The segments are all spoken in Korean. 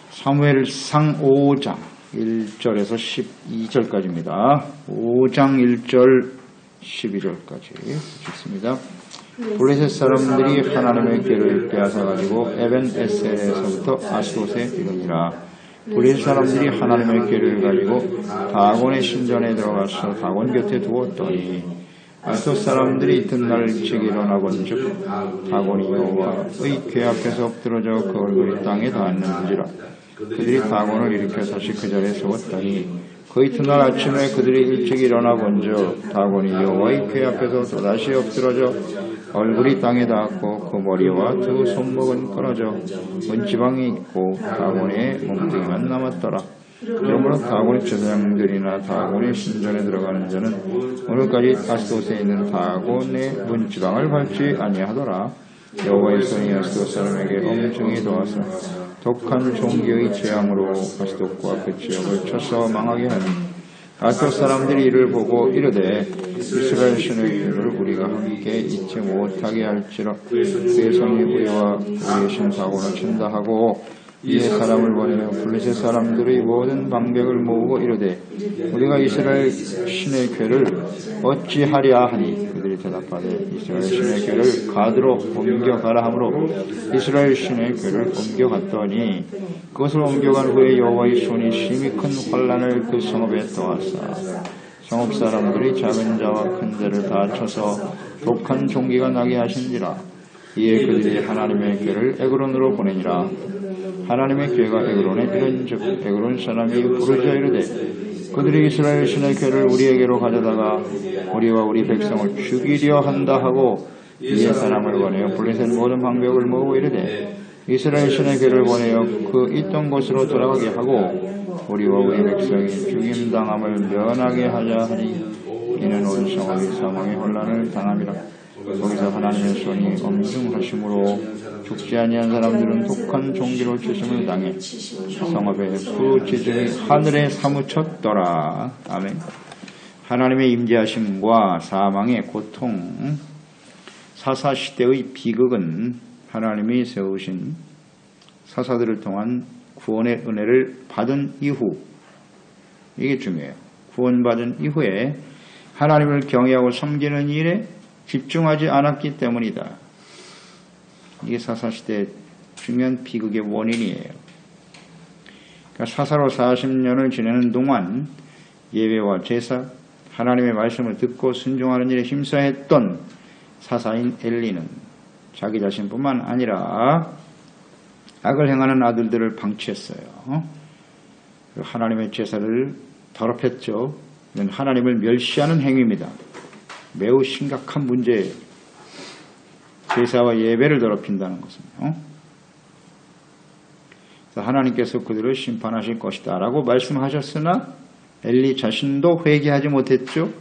사무엘상 5장 1절에서 12절까지입니다. 5장 1절 12절까지 읽습니다. 블레셋 사람들이 하나님의 궤를 빼앗아가지고 에벤에셀에서부터 아스돗에 이르니라. 블레셋 사람들이 하나님의 궤를 가지고 다곤의 신전에 들어가서 다곤 곁에 두었더니 아스돗 사람들이 이튿날 일찍 일어나본즉 다곤이 여호와의 궤 앞에서 엎드러져 그 얼굴이 땅에 닿았는지라. 그들이 다곤을 일으켜 다시 그 자리에 세웠더니 그 이튿날 아침에 그들이 일찍 일어나 본즉 다곤이 여호와의 궤 앞에서 또다시 엎드러져 얼굴이 땅에 닿았고 그 머리와 두 손목은 끊어져 문지방이 있고 다곤의 몸뚱이만 남았더라. 그러므로 다곤의 제사장들이나 다곤의 신전에 들어가는 자는 오늘까지 아스돗에 있는 다곤의 문지방을 밟지 아니하더라. 여호와의 손이 아스돗 사람에게 엄중히 도와서 독한 종교의 재앙으로 아스돗과 그 지역을 쳐서 망하게 하니 아스돗 사람들이 이를 보고 이르되 이스라엘 신의 궤를 우리가 함께 잊지 못하게 할지라. 그의 손이 우리와 우리의 신 다곤을 친다 하고 이에 사람을 보내며 블레셋 사람들의 모든 방백을 모으고 이르되 우리가 이스라엘 신의 궤를 어찌하랴 하니 그들이 대답하되 이스라엘 신의 궤를 가드로 옮겨가라 하므로 이스라엘 신의 궤를 옮겨갔더니 그것을 옮겨간 후에 여호와의 손이 심히 큰 환난을 그 성읍에 떠왔사 성읍 사람들이 작은 자와 큰 자를 다 쳐서 독한 종기가 나게 하신지라. 이에 그들이 하나님의 궤를 에그론으로 보내니라. 하나님의 궤가 에그론에 이른즉 에그론 사람이 부르짖어 이르되 그들이 이스라엘 신의 궤를 우리에게로 가져다가 우리와 우리 백성을 죽이려 한다 하고 이에 사람을 보내어 블레셋 모든 방백을 모으고 이르되 이스라엘 신의 궤를 보내어 그 있던 곳으로 돌아가게 하고 우리와 우리 백성이 죽임당함을 면하게 하자 하니 이는 온 성읍이 사망의 혼란을 당함이라. 거기서 하나님의 손이 엄중하심으로 죽지 아니한 사람들은 독한 종기로 치심을 당해 성읍의 부지중이 하늘에 사무쳤더라. 아멘. 하나님의 임재하심과 사망의 고통, 사사시대의 비극은 하나님이 세우신 사사들을 통한 구원의 은혜를 받은 이후, 이게 중요해요. 구원받은 이후에 하나님을 경외하고 섬기는 일에 집중하지 않았기 때문이다. 이게 사사시대의 중요한 비극의 원인이에요. 그러니까 사사로 40년을 지내는 동안 예배와 제사, 하나님의 말씀을 듣고 순종하는 일에 힘써했던 사사인 엘리는 자기 자신뿐만 아니라 악을 행하는 아들들을 방치했어요. 하나님의 제사를 더럽혔죠. 이건 하나님을 멸시하는 행위입니다. 매우 심각한 문제예요. 제사와 예배를 더럽힌다는 것은. 하나님께서 그들을 심판하실 것이다 라고 말씀하셨으나 엘리 자신도 회개하지 못했죠.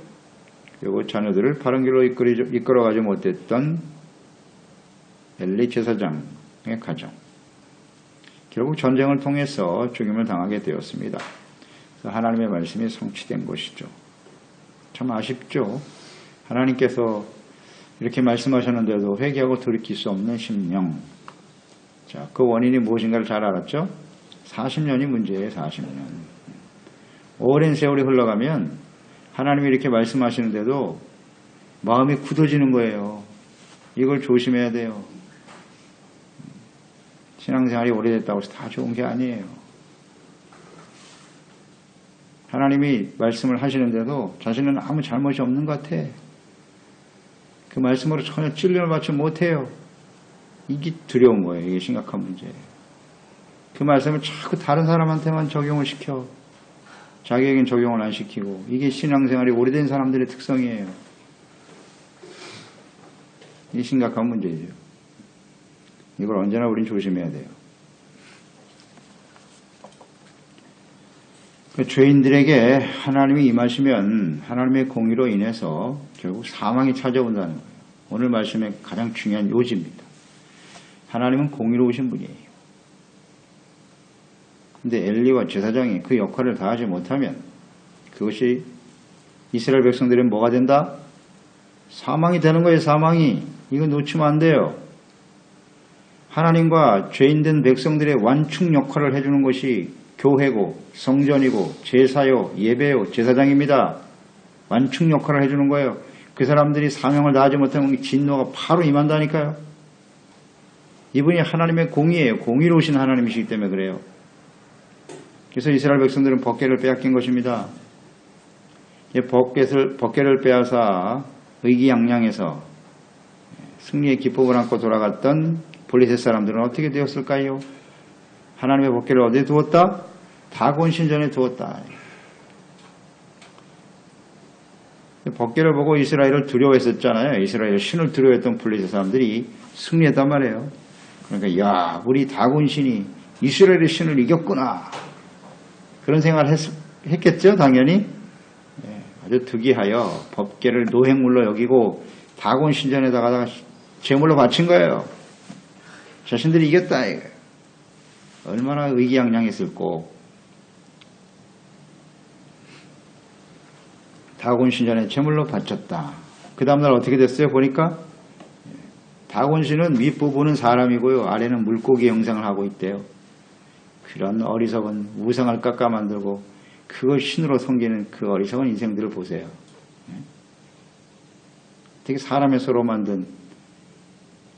그리고 자녀들을 바른 길로 이끌어가지 못했던 엘리 제사장의 가정. 결국 전쟁을 통해서 죽임을 당하게 되었습니다. 하나님의 말씀이 성취된 것이죠. 참 아쉽죠. 하나님께서 이렇게 말씀하셨는데도 회개하고 돌이킬 수 없는 심령. 자, 그 원인이 무엇인가를 잘 알았죠? 40년이 문제예요. 40년. 오랜 세월이 흘러가면 하나님이 이렇게 말씀하시는데도 마음이 굳어지는 거예요. 이걸 조심해야 돼요. 신앙생활이 오래됐다고 해서 다 좋은 게 아니에요. 하나님이 말씀을 하시는데도 자신은 아무 잘못이 없는 것 같아. 그 말씀으로 전혀 진리를 받지 못해요. 이게 두려운 거예요. 이게 심각한 문제예요. 그 말씀을 자꾸 다른 사람한테만 적용을 시켜. 자기에겐 적용을 안 시키고. 이게 신앙생활이 오래된 사람들의 특성이에요. 이게 심각한 문제죠. 이걸 언제나 우린 조심해야 돼요. 죄인들에게 하나님이 임하시면 하나님의 공의로 인해서 결국 사망이 찾아온다는 거예요. 오늘 말씀의 가장 중요한 요지입니다. 하나님은 공의로우신 분이에요. 근데 엘리와 제사장이 그 역할을 다하지 못하면 그것이 이스라엘 백성들은 뭐가 된다? 사망이 되는 거예요. 사망이. 이거 놓치면 안 돼요. 하나님과 죄인된 백성들의 완충 역할을 해주는 것이 교회고 성전이고 제사요 예배요 제사장입니다. 완충 역할을 해주는 거예요. 그 사람들이 사명을 다하지 못하면 진노가 바로 임한다니까요. 이분이 하나님의 공의예요. 공의로우신 하나님이시기 때문에 그래요. 그래서 이스라엘 백성들은 법궤를 빼앗긴 것입니다. 법궤를 빼앗아 의기양양해서 승리의 기쁨을 안고 돌아갔던 블레셋 사람들은 어떻게 되었을까요? 하나님의 법궤를 어디에 두었다? 다곤 신전에 두었다. 법궤를 보고 이스라엘을 두려워했었잖아요. 이스라엘 신을 두려워했던 블레셋 사람들이 승리했단 말이에요. 그러니까 야, 우리 다곤 신이 이스라엘의 신을 이겼구나. 그런 생각을 했겠죠, 당연히. 아주 특이하여 법궤를 노획물로 여기고 다곤 신전에다가 제물로 바친 거예요. 자신들이 이겼다. 얼마나 의기양양했을꼬. 다곤 신전에 제물로 바쳤다. 그 다음날 어떻게 됐어요? 보니까 다곤 신은 윗부분은 사람이고요. 아래는 물고기 형상을 하고 있대요. 그런 어리석은 우상을 깎아 만들고 그걸 신으로 섬기는 그 어리석은 인생들을 보세요. 되게 사람의 손으로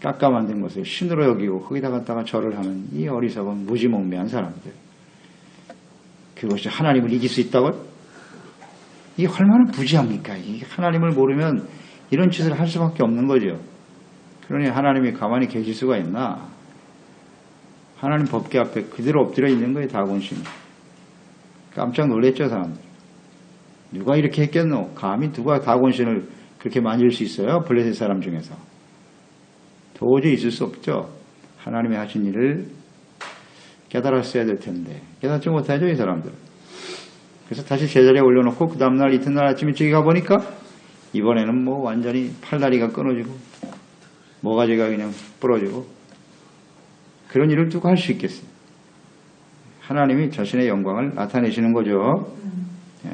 깎아 만든 것을 신으로 여기고 거기다 갖다가 절을 하는 이 어리석은 무지몽매한 사람들. 그것이 하나님을 이길 수 있다고요? 이게 얼마나 부지합니까? 이 하나님을 모르면 이런 짓을 할 수밖에 없는 거죠. 그러니 하나님이 가만히 계실 수가 있나? 하나님 법궤 앞에 그대로 엎드려 있는 거예요. 다곤신. 깜짝 놀랐죠, 사람들. 누가 이렇게 했겠노? 감히 누가 다곤신을 그렇게 만질 수 있어요? 블레셋 사람 중에서. 도저히 있을 수 없죠. 하나님이 하신 일을 깨달았어야 될 텐데 깨닫지 못하죠, 이 사람들. 그래서 다시 제자리에 올려놓고 그 다음날 이튿날 아침 일찍 가보니까 이번에는 뭐 완전히 팔다리가 끊어지고 모가지가 그냥 부러지고 그런 일을 누가 할 수 있겠어요? 하나님이 자신의 영광을 나타내시는 거죠. 예.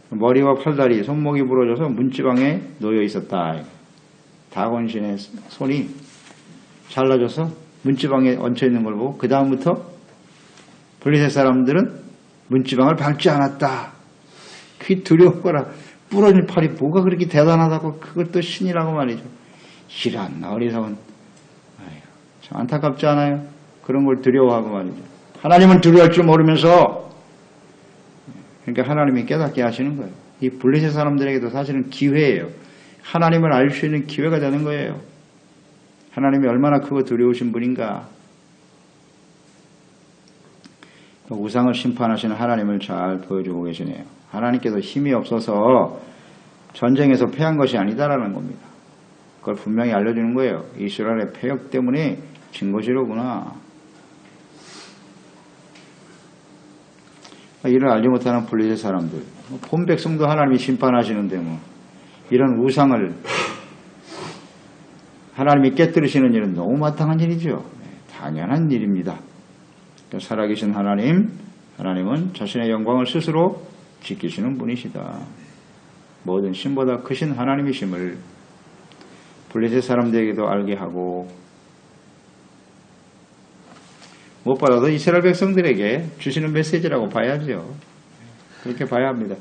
머리와 팔다리, 손목이 부러져서 문지방에 놓여 있었다. 다곤신의 손이 잘라져서 문지방에 얹혀 있는 걸 보고 그 다음부터 블레셋 사람들은 문지방을 밟지 않았다. 그게 두려운 거라. 부러진 팔이 뭐가 그렇게 대단하다고 그것도 신이라고 말이죠. 이런 어리석은 참 안타깝지 않아요? 그런 걸 두려워하고 말이죠. 하나님은 두려워할 줄 모르면서 그러니까 하나님이 깨닫게 하시는 거예요. 이 블레셋 사람들에게도 사실은 기회예요. 하나님을 알 수 있는 기회가 되는 거예요. 하나님이 얼마나 크고 두려우신 분인가. 우상을 심판하시는 하나님을 잘 보여주고 계시네요. 하나님께서 힘이 없어서 전쟁에서 패한 것이 아니다라는 겁니다. 그걸 분명히 알려주는 거예요. 이스라엘의 패역 때문에 진 것이로구나. 이를 알지 못하는 블레셋 사람들. 본 백성도 하나님이 심판하시는데 뭐 이런 우상을 하나님이 깨뜨리시는 일은 너무 마땅한 일이죠. 당연한 일입니다. 살아계신 하나님은 자신의 영광을 스스로 지키시는 분이시다. 모든 신보다 크신 하나님이심을 블레셋 사람들에게도 알게 하고 무엇보다도 이스라엘 백성들에게 주시는 메시지라고 봐야죠. 그렇게 봐야 합니다.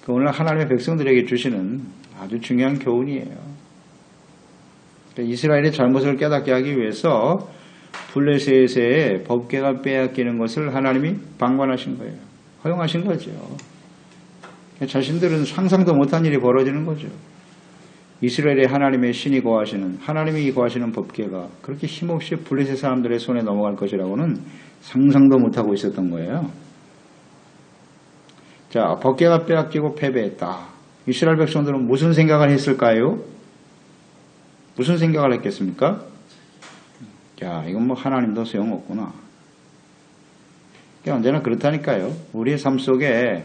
오늘 하나님의 백성들에게 주시는 아주 중요한 교훈이에요. 이스라엘의 잘못을 깨닫게 하기 위해서 블레셋의 법궤가 빼앗기는 것을 하나님이 방관하신 거예요. 허용하신 거죠. 자신들은 상상도 못한 일이 벌어지는 거죠. 이스라엘의 하나님의 신이 거하시는 하나님이 거하시는 법궤가 그렇게 힘없이 블레셋 사람들의 손에 넘어갈 것이라고는 상상도 못하고 있었던 거예요. 자, 법궤가 빼앗기고 패배했다. 이스라엘 백성들은 무슨 생각을 했을까요? 무슨 생각을 했겠습니까? 야, 이건 뭐 하나님도 소용없구나. 언제나 그렇다니까요. 우리의 삶 속에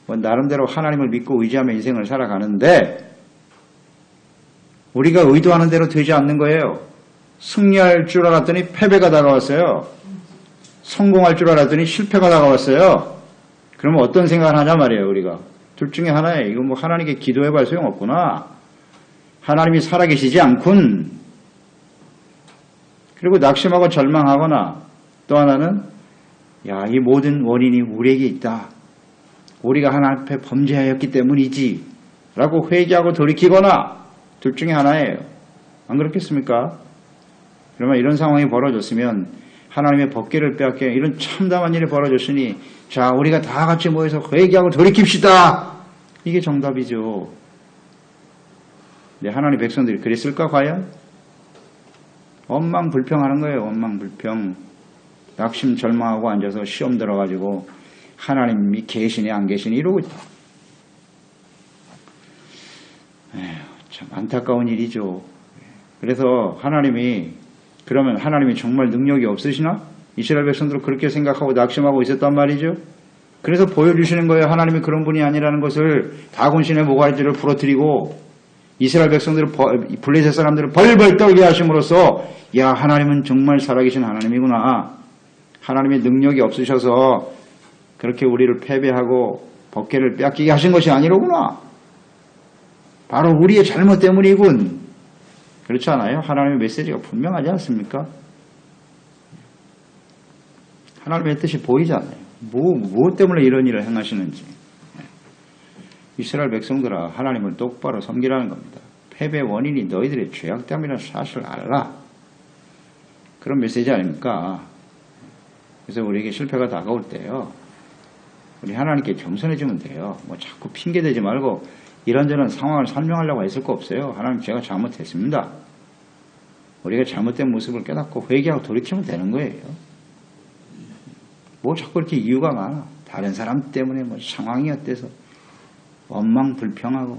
뭐 나름대로 하나님을 믿고 의지하며 인생을 살아가는데 우리가 의도하는 대로 되지 않는 거예요. 승리할 줄 알았더니 패배가 다가왔어요. 성공할 줄 알았더니 실패가 다가왔어요. 그러면 어떤 생각을 하냐 말이에요, 우리가. 둘 중에 하나예요. 이거 뭐 하나님께 기도해봐야 소용없구나. 하나님이 살아계시지 않군. 그리고 낙심하고 절망하거나 또 하나는 이 모든 원인이 우리에게 있다. 우리가 하나님 앞에 범죄하였기 때문이지 라고 회개하고 돌이키거나 둘 중에 하나예요. 안 그렇겠습니까? 그러면 이런 상황이 벌어졌으면 하나님의 법궤를 빼앗겨 이런 참담한 일이 벌어졌으니 자 우리가 다 같이 모여서 회개하고 돌이킵시다. 이게 정답이죠. 네, 하나님 백성들이 그랬을까 과연? 원망불평하는 거예요. 원망불평. 낙심 절망하고 앉아서 시험 들어가지고 하나님이 계시네 안 계시네 이러고 있다. 참 안타까운 일이죠. 그래서 그러면 하나님이 정말 능력이 없으시나? 이스라엘 백성들은 그렇게 생각하고 낙심하고 있었단 말이죠. 그래서 보여주시는 거예요. 하나님이 그런 분이 아니라는 것을 다곤신의 모가지를 부러뜨리고 이스라엘 백성들을 블레셋 사람들을 벌벌 떨게 하심으로써 하나님은 정말 살아계신 하나님이구나. 하나님의 능력이 없으셔서 그렇게 우리를 패배하고 법궤를 빼앗기게 하신 것이 아니로구나. 바로 우리의 잘못 때문이군. 그렇지 않아요? 하나님의 메시지가 분명하지 않습니까? 하나님의 뜻이 보이잖아요. 무엇 때문에 이런 일을 행하시는지. 이스라엘 백성들아 하나님을 똑바로 섬기라는 겁니다. 패배 원인이 너희들의 죄악 때문이라는 사실을 알라. 그런 메시지 아닙니까? 그래서 우리에게 실패가 다가올 때요. 우리 하나님께 겸손해지면 돼요. 자꾸 핑계대지 말고 이런저런 상황을 설명하려고 했을 거 없어요. 하나님 제가 잘못했습니다. 우리가 잘못된 모습을 깨닫고 회개하고 돌이키면 되는 거예요. 자꾸 이렇게 이유가 많아. 다른 사람 때문에 상황이 어때서 원망불평하고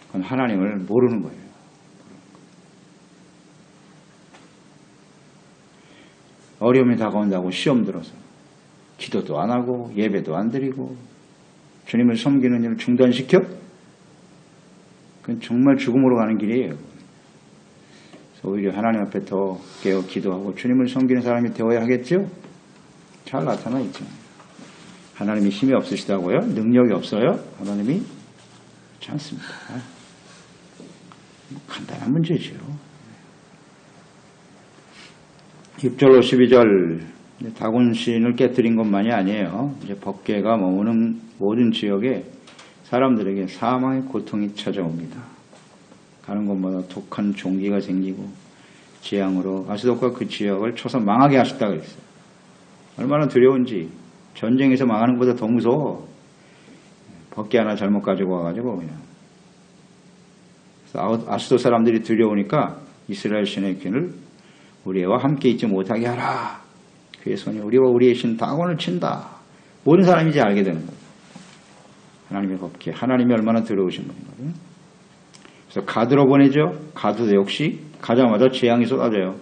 그건 하나님을 모르는 거예요. 어려움이 다가온다고 시험 들어서 기도도 안 하고 예배도 안 드리고 주님을 섬기는 일을 중단시켜? 그건 정말 죽음으로 가는 길이에요. 그래서 오히려 하나님 앞에 더 깨어 기도하고 주님을 섬기는 사람이 되어야 하겠죠? 잘 나타나 있죠. 하나님이 힘이 없으시다고요? 능력이 없어요? 하나님이? 그렇지 않습니다. 간단한 문제죠. 6절로 12절 다곤신을 깨뜨린 것만이 아니에요. 이제 법궤가 머무는 모든 지역에 사람들에게 사망의 고통이 찾아옵니다. 가는 곳마다 독한 종기가 생기고 재앙으로 아스돗과 그 지역을 쳐서 망하게 하셨다고 했어요. 얼마나 두려운지. 전쟁에서 망하는 것보다 더 무서워. 법궤 하나 잘못 가지고 와가지고 그냥. 그래서 아스돗 사람들이 두려우니까 이스라엘 신의 귀를 우리와 함께 있지 못하게 하라. 그의 손이 우리와 우리의 신 다곤을 친다. 모든 사람이 이제 알게 되는 거예요. 하나님의 법궤. 하나님이 얼마나 두려우신 분인가요? 그래서 가드로 보내죠. 가드도 역시 가자마자 재앙이 쏟아져요.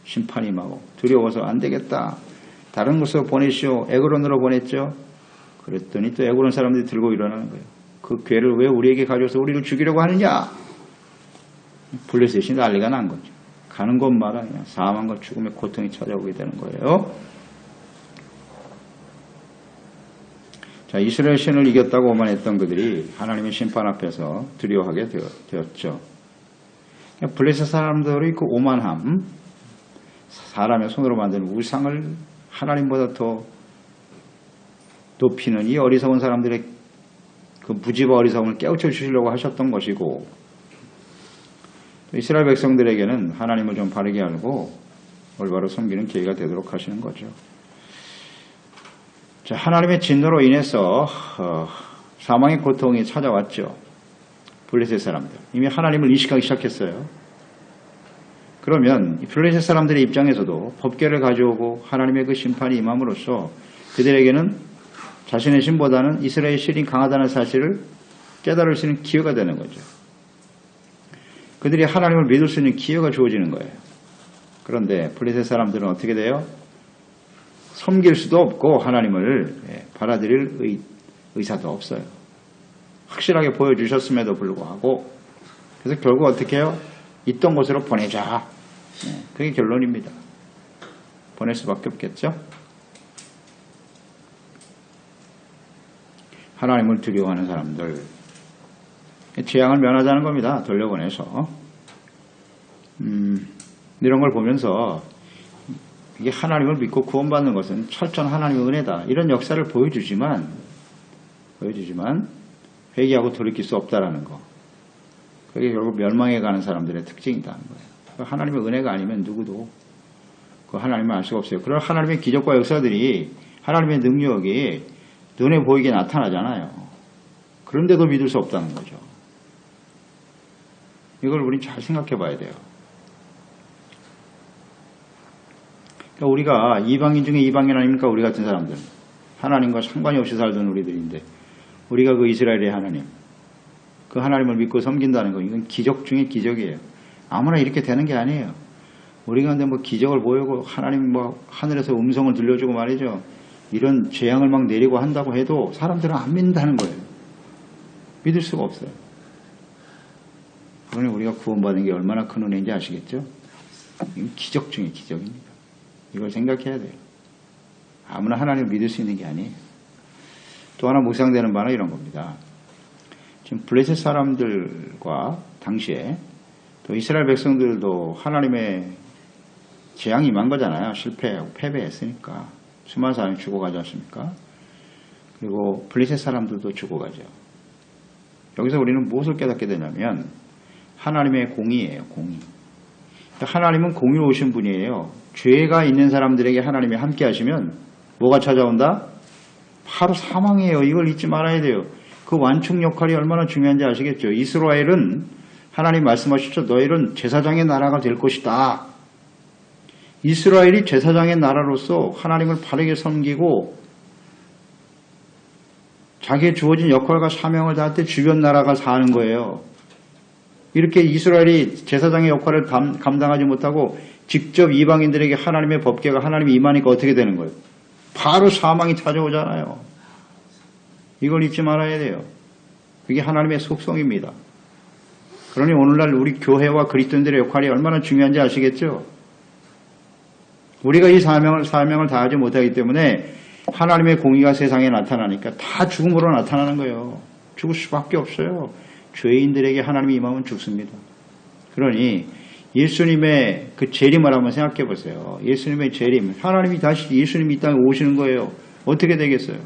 심판이 임하고 두려워서 안 되겠다. 다른 곳으로 보내시오. 에그론으로 보냈죠. 그랬더니 또 에그론 사람들이 들고 일어나는 거예요. 그 궤를 왜 우리에게 가져와서 우리를 죽이려고 하느냐. 블레셋이 난리가 난 거죠. 가는 곳마다 그냥 사망과 죽음의 고통이 찾아오게 되는 거예요. 자, 이스라엘 신을 이겼다고 오만했던 그들이 하나님의 심판 앞에서 두려워하게 되었죠. 블레셋 사람들의 그 오만함, 사람의 손으로 만든 우상을 하나님보다 더 높이는 이 어리석은 사람들의 그 무지와 어리석음을 깨우쳐 주시려고 하셨던 것이고, 이스라엘 백성들에게는 하나님을 좀 바르게 알고 올바로 섬기는 기회가 되도록 하시는 거죠. 자, 하나님의 진노로 인해서 사망의 고통이 찾아왔죠. 블레셋 사람들. 이미 하나님을 의식하기 시작했어요. 그러면 블레셋 사람들의 입장에서도 법궤를 가져오고 하나님의 그 심판이 임함으로써 그들에게는 자신의 신보다는 이스라엘 신이 강하다는 사실을 깨달을 수 있는 기회가 되는 거죠. 그들이 하나님을 믿을 수 있는 기회가 주어지는 거예요. 그런데 블레셋 사람들은 어떻게 돼요? 섬길 수도 없고 하나님을 받아들일 의사도 없어요. 확실하게 보여주셨음에도 불구하고 그래서 결국 어떻게 해요? 있던 곳으로 보내자. 그게 결론입니다. 보낼 수밖에 없겠죠? 하나님을 두려워하는 사람들 재앙을 면하자는 겁니다. 돌려보내서. 이런 걸 보면서 이게 하나님을 믿고 구원받는 것은 철저한 하나님의 은혜다. 이런 역사를 보여주지만 회개하고 돌이킬 수 없다라는 거. 그게 결국 멸망해 가는 사람들의 특징이라는 거예요. 하나님의 은혜가 아니면 누구도 그 하나님을 알 수가 없어요. 그런 하나님의 기적과 역사들이 하나님의 능력이 눈에 보이게 나타나잖아요. 그런데도 믿을 수 없다는 거죠. 이걸 우린 잘 생각해 봐야 돼요. 그러니까 우리가 이방인 중에 이방인 아닙니까? 우리 같은 사람들. 하나님과 상관이 없이 살던 우리들인데 우리가 그 이스라엘의 하나님, 그 하나님을 믿고 섬긴다는 거, 이건 기적 중에 기적이에요. 아무나 이렇게 되는 게 아니에요. 우리가 근데 뭐 기적을 보이고 하나님 뭐 하늘에서 음성을 들려주고 말이죠. 이런 재앙을 막 내리고 한다고 해도 사람들은 안 믿는다는 거예요. 믿을 수가 없어요. 그러니 우리가 구원받은 게 얼마나 큰 은혜인지 아시겠죠? 이건 기적 중에 기적입니다. 이걸 생각해야 돼요. 아무나 하나님을 믿을 수 있는 게 아니에요. 또 하나 묵상되는 바는 이런 겁니다. 지금 블레셋 사람들과 당시에 또 이스라엘 백성들도 하나님의 재앙이 임한 거잖아요. 실패하고 패배했으니까. 수많은 사람이 죽어가지 않습니까? 그리고 블레셋 사람들도 죽어가죠. 여기서 우리는 무엇을 깨닫게 되냐면 하나님의 공의예요. 공의. 하나님은 공의로우신 분이에요. 죄가 있는 사람들에게 하나님이 함께 하시면 뭐가 찾아온다? 바로 사망이에요. 이걸 잊지 말아야 돼요. 그 완충 역할이 얼마나 중요한지 아시겠죠? 이스라엘은 하나님 말씀하셨죠. 너희는 제사장의 나라가 될 것이다. 이스라엘이 제사장의 나라로서 하나님을 바르게 섬기고 자기의 주어진 역할과 사명을 다할 때 주변 나라가 사는 거예요. 이렇게 이스라엘이 제사장의 역할을 감당하지 못하고 직접 이방인들에게 하나님의 법궤가 하나님이 임하니까 어떻게 되는 거예요? 바로 사망이 찾아오잖아요. 이걸 잊지 말아야 돼요. 그게 하나님의 속성입니다. 그러니 오늘날 우리 교회와 그리스도인들의 역할이 얼마나 중요한지 아시겠죠? 우리가 이 사명을 다하지 못하기 때문에 하나님의 공의가 세상에 나타나니까 다 죽음으로 나타나는 거예요. 죽을 수밖에 없어요. 죄인들에게 하나님이 임하면 죽습니다. 그러니 예수님의 그 재림을 한번 생각해 보세요. 예수님의 재림. 하나님이 다시 예수님이 이 땅에 오시는 거예요. 어떻게 되겠어요?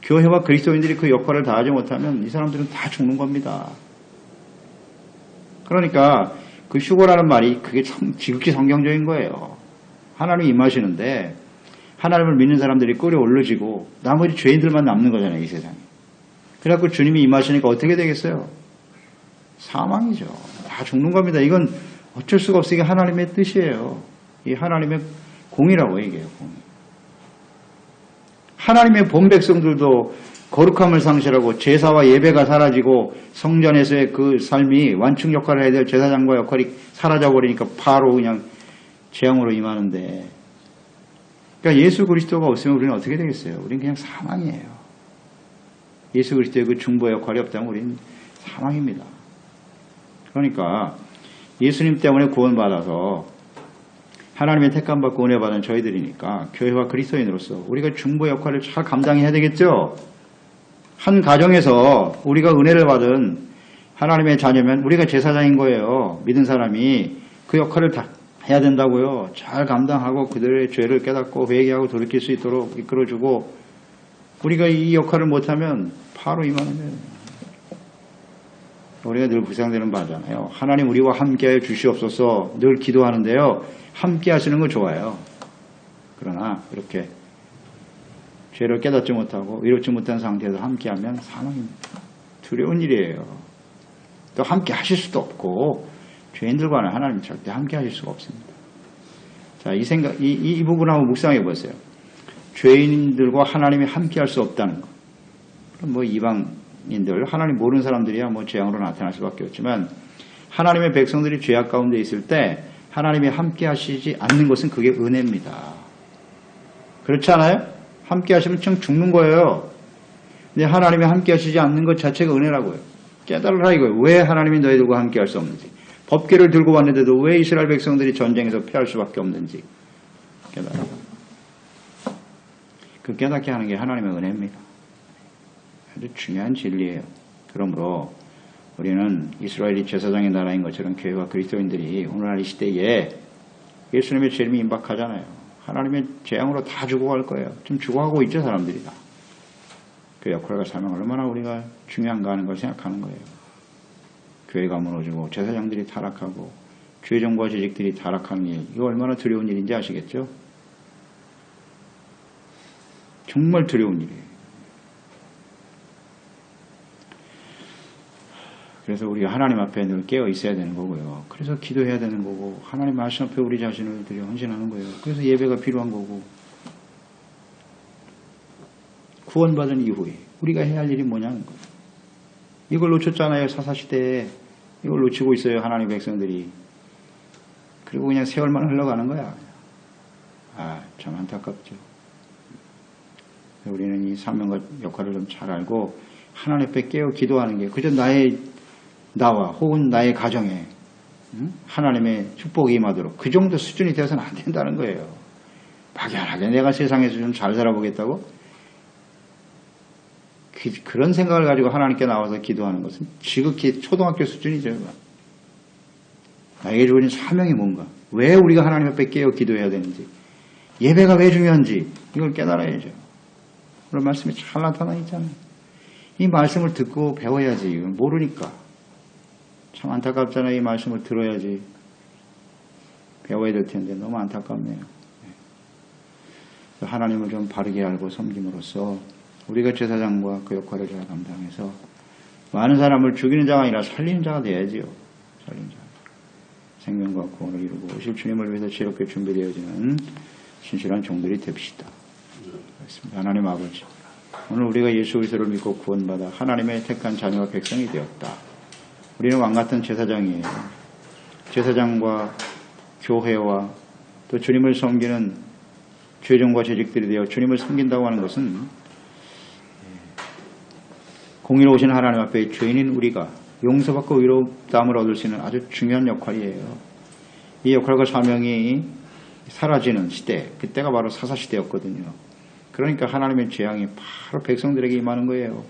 교회와 그리스도인들이 그 역할을 다하지 못하면 이 사람들은 다 죽는 겁니다. 그러니까 그 휴거라는 말이 그게 참 지극히 성경적인 거예요. 하나님이 임하시는데 하나님을 믿는 사람들이 끌어올려지고 나머지 죄인들만 남는 거잖아요. 이 세상에. 그래갖고 주님이 임하시니까 어떻게 되겠어요? 사망이죠. 다 죽는 겁니다. 이건 어쩔 수가 없이 이게 하나님의 뜻이에요. 이 하나님의 공이라고 얘기해요. 공. 하나님의 본 백성들도 거룩함을 상실하고 제사와 예배가 사라지고 성전에서의 그 삶이 완충 역할을 해야 될 제사장과 역할이 사라져버리니까 바로 그냥 재앙으로 임하는데, 그러니까 예수 그리스도가 없으면 우리는 어떻게 되겠어요? 우리는 그냥 사망이에요. 예수 그리스도의 그 중보 역할이 없다면 우리는 사망입니다. 그러니까 예수님 때문에 구원받아서 하나님의 택함받고 은혜받은 저희들이니까 교회와 그리스도인으로서 우리가 중보 역할을 잘 감당해야 되겠죠? 한 가정에서 우리가 은혜를 받은 하나님의 자녀면 우리가 제사장인 거예요. 믿은 사람이 그 역할을 다 해야 된다고요. 잘 감당하고 그들의 죄를 깨닫고 회개하고 돌이킬 수 있도록 이끌어주고, 우리가 이 역할을 못하면 바로 임하는 거예요. 우리가 늘 구상되는 바잖아요. 하나님 우리와 함께하여 주시옵소서 늘 기도하는데요. 함께 하시는 거 좋아요. 그러나 이렇게 죄를 깨닫지 못하고 이롭지 못한 상태에서 함께하면 사망입니다. 두려운 일이에요. 또 함께 하실 수도 없고 죄인들과는 하나님 절대 함께 하실 수가 없습니다. 자, 이 부분 한번 묵상해 보세요. 죄인들과 하나님이 함께 할 수 없다는 것. 그럼 뭐 이방인들, 하나님 모르는 사람들이야 뭐 재앙으로 나타날 수밖에 없지만, 하나님의 백성들이 죄악 가운데 있을 때 하나님이 함께 하시지 않는 것은 그게 은혜입니다. 그렇지 않아요? 함께 하시면 좀 죽는 거예요. 근데 하나님이 함께 하시지 않는 것 자체가 은혜라고요. 깨달으라 이거예요. 왜 하나님이 너희들과 함께 할 수 없는지. 법궤를 들고 왔는데도 왜 이스라엘 백성들이 전쟁에서 패할 수밖에 없는지 깨달아라. 그 깨닫게 하는 게 하나님의 은혜입니다. 아주 중요한 진리예요. 그러므로 우리는 이스라엘이 제사장의 나라인 것처럼 교회와 그리스도인들이 오늘날 이 시대에 예수님의 재림이 임박하잖아요. 하나님의 재앙으로 다 죽어갈 거예요. 지금 죽어가고 있죠, 사람들이 다. 그 역할과 사명을 얼마나 우리가 중요한가 하는 걸 생각하는 거예요. 교회가 무너지고 제사장들이 타락하고 주의정부와 재직들이 타락하는 일, 이거 얼마나 두려운 일인지 아시겠죠? 정말 두려운 일이에요. 그래서 우리가 하나님 앞에 늘 깨어 있어야 되는 거고요. 그래서 기도해야 되는 거고 하나님 말씀 앞에 우리 자신을 드려 헌신하는 거예요. 그래서 예배가 필요한 거고 구원받은 이후에 우리가 해야 할 일이 뭐냐는 거예요. 이걸 놓쳤잖아요. 사사시대에. 이걸 놓치고 있어요. 하나님 백성들이. 그리고 그냥 세월만 흘러가는 거야. 참 안타깝죠. 우리는 이 사명과 역할을 좀 잘 알고 하나님 앞에 깨어 기도하는 게 그저 나와 혹은 나의 가정에 하나님의 축복이 임하도록 그 정도 수준이 되어서는 안 된다는 거예요. 막연하게 내가 세상에서 좀 잘 살아보겠다고 그런 생각을 가지고 하나님께 나와서 기도하는 것은 지극히 초등학교 수준이죠. 나에게 주어진 사명이 뭔가, 왜 우리가 하나님 앞에 깨어 기도해야 되는지, 예배가 왜 중요한지 이걸 깨달아야죠. 그런 말씀이 잘 나타나 있잖아요. 이 말씀을 듣고 배워야지. 모르니까. 참 안타깝잖아요. 이 말씀을 들어야지 배워야 될 텐데 너무 안타깝네요. 하나님을 좀 바르게 알고 섬김으로써 우리가 제사장과 그 역할을 잘 감당해서 많은 사람을 죽이는 자가 아니라 살리는 자가 돼야지요. 살리는 자. 생명과 구원을 이루고 오실 주님을 위해서 지혜롭게 준비되어지는 신실한 종들이 됩시다. 그렇습니다. 하나님 아버지, 오늘 우리가 예수 그리스도를 믿고 구원받아 하나님의 택한 자녀와 백성이 되었다. 우리는 왕같은 제사장이에요. 제사장과 교회와 또 주님을 섬기는 죄종과 재직들이 되어 주님을 섬긴다고 하는 것은 공의로우신 하나님 앞에 죄인인 우리가 용서받고 위로감을 얻을 수 있는 아주 중요한 역할이에요. 이 역할과 사명이 사라지는 시대, 그때가 바로 사사시대였거든요. 그러니까 하나님의 재앙이 바로 백성들에게 임하는 거예요.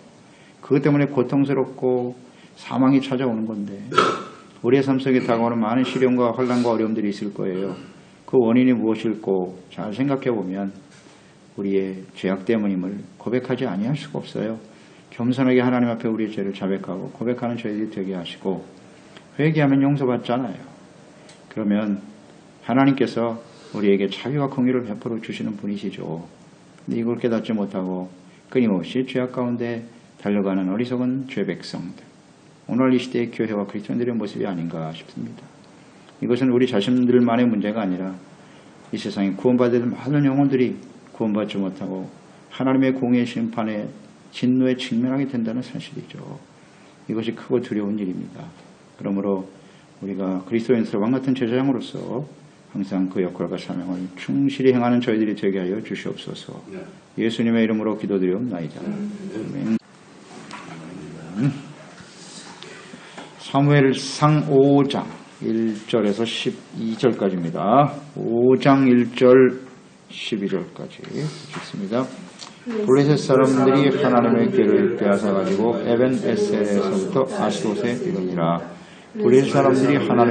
그것 때문에 고통스럽고 사망이 찾아오는 건데 우리의 삶 속에 다가오는 많은 시련과 혼란과 어려움들이 있을 거예요. 그 원인이 무엇일고 잘 생각해 보면 우리의 죄악 때문임을 고백하지 아니할 수가 없어요. 겸손하게 하나님 앞에 우리의 죄를 자백하고 고백하는 저희들이 되게 하시고 회개하면 용서받잖아요. 그러면 하나님께서 우리에게 자비와 공의를 베풀어 주시는 분이시죠. 근데 이걸 깨닫지 못하고 끊임없이 죄악 가운데 달려가는 어리석은 죄 백성들, 오늘 이 시대의 교회와 그리스도인들의 모습이 아닌가 싶습니다. 이것은 우리 자신들만의 문제가 아니라 이 세상에 구원받을 많은 영혼들이 구원받지 못하고 하나님의 공의의 심판에 진노에 직면하게 된다는 사실이죠. 이것이 크고 두려운 일입니다. 그러므로 우리가 그리스도인으로 왕같은 제사장으로서 항상 그 역할과 사명을 충실히 행하는 저희들이 되게 하여 주시옵소서. 예수님의 이름으로 기도드리옵나이다. 아멘. 사무엘상 5장 1절에서 12절까지입니다. 5장 1절 12절까지 읽습니다. 블레셋 사람들이 하나님의 궤를 빼앗아가지고 에벤 에셀에서부터 아스돗에 이르니라. 블레셋 사람들이 하나님